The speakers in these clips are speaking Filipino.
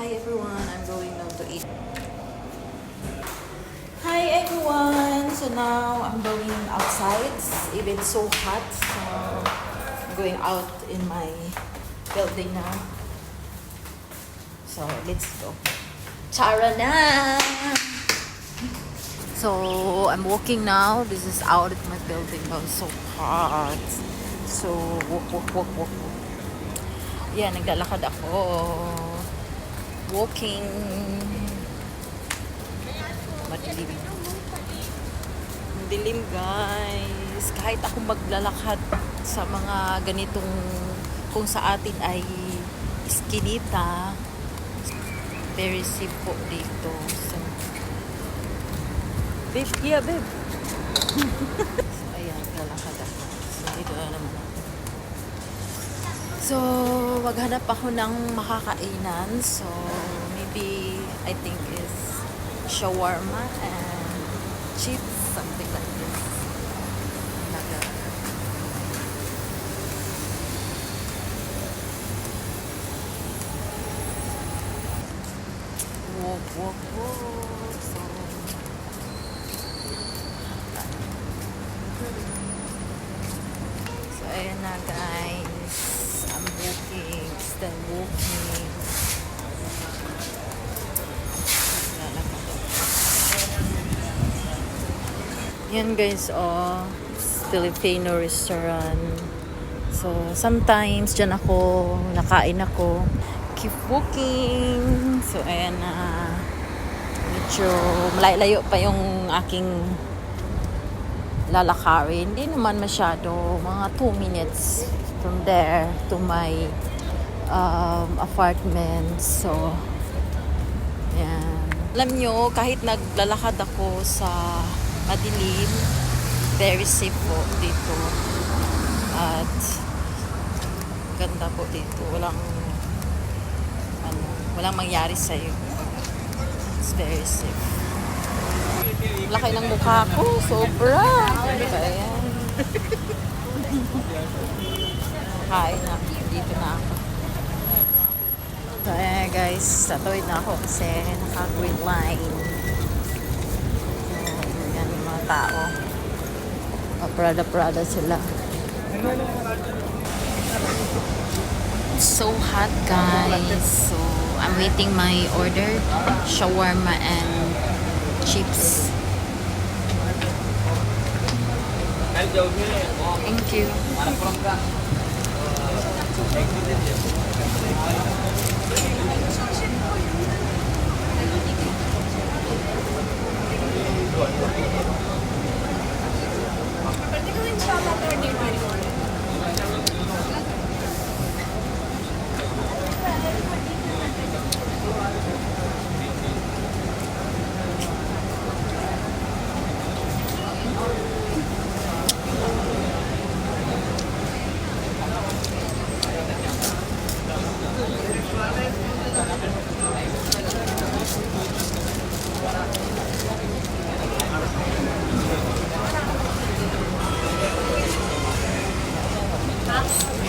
Hi everyone, I'm going now to eat. Hi everyone, so now I'm going outside. It's even so hot, so I'm going out in my building now. So let's go. Tara na! So I'm walking now. This is out of my building. Oh, it's so hot. So walk. Yeah, naglalakad ako. Walking. Madilim. Madilim, guys. Kahit ako maglalakad sa mga ganitong kung sa atin ay iskinita, very safe po dito. So, babe, yeah, babe. So, ayan, lalakad ako. So, dito na naman ako. So, maghanap ako ng makakainan. So, maybe, I think is shawarma and chips, something like this. Walk. So, ayan na, guys. I'm walking, still walking. Yan, guys, Filipino restaurant. So, sometimes dyan ako, nakain ako. Keep walking. So, ayan na. Medyo malayo pa yung aking lalakarin. Hindi naman masyado. Mga 2 minutes from there to my apartment. So, ayan. Alam nyo, kahit naglalakad ako sa madilim, very safe po dito. At ganda po dito. Walang mangyari sa'yo. It's very safe. Laki ng mukha ko. Sobra. Ayan. Kain na. Dito na ako. So, ayan guys. Tatuwid na ako kasi naka-green line. So, yan yung mga tao. Prada sila. So hot, guys. So I'm waiting my order, shawarma and chips. Thank you.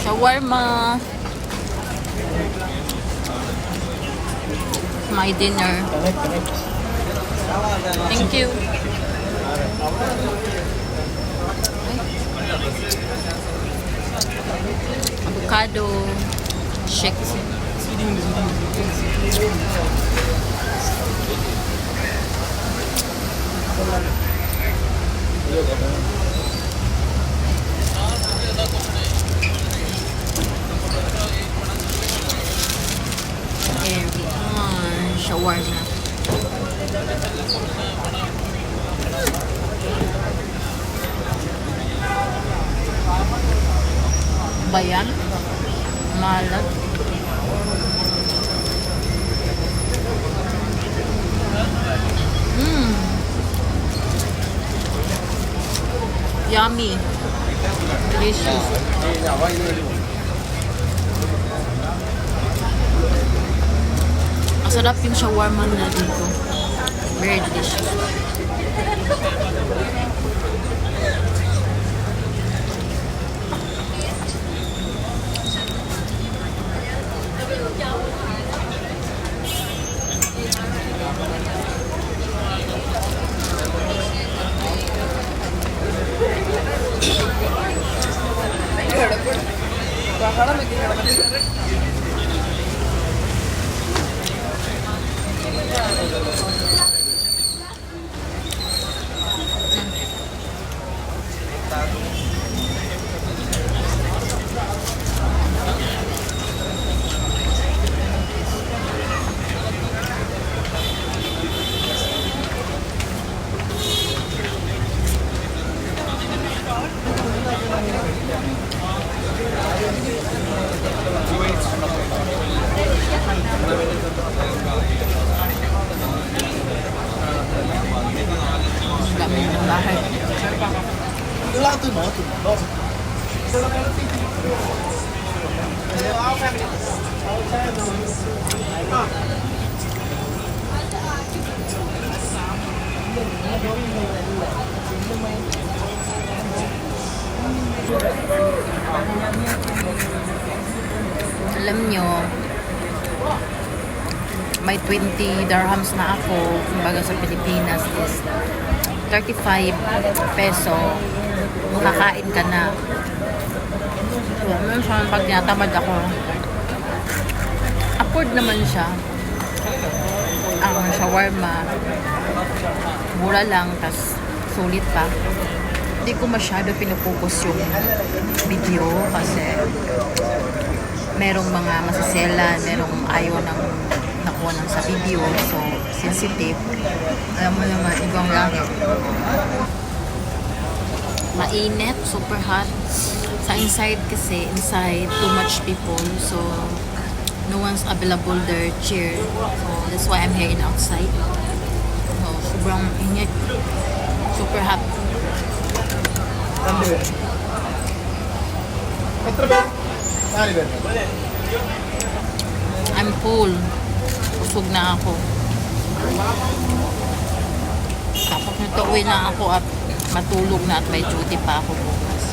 Shawarma. My dinner. Thank you. Avocado shake. And shawarma. Bayan. Malat. Yummy. Delicious. Masarap yung shawarma na dito. Very delicious. Alam nyo, may 20 dirhams na ako. Kumbaga sa Pilipinas is 35 peso. Kakain ka na. So, minsan pag tinatamad ako, afford naman siya. Ang shawarma, mura lang, tas sulit pa. Hindi ko masyado pinupokus yung video kasi merong mga masiselan, merong ayaw ng nakuha ng sa video, so sensitive. Alam mo naman, ibang langit. Mainit, super hot. Sa inside kasi, inside, too much people, so no one's available their chair. So that's why I'm here in outside. So sobrang init, super hot. I'm full. Busog na ako. Tapos nito uwi na ako at matulog na at may duty pa ako bukas.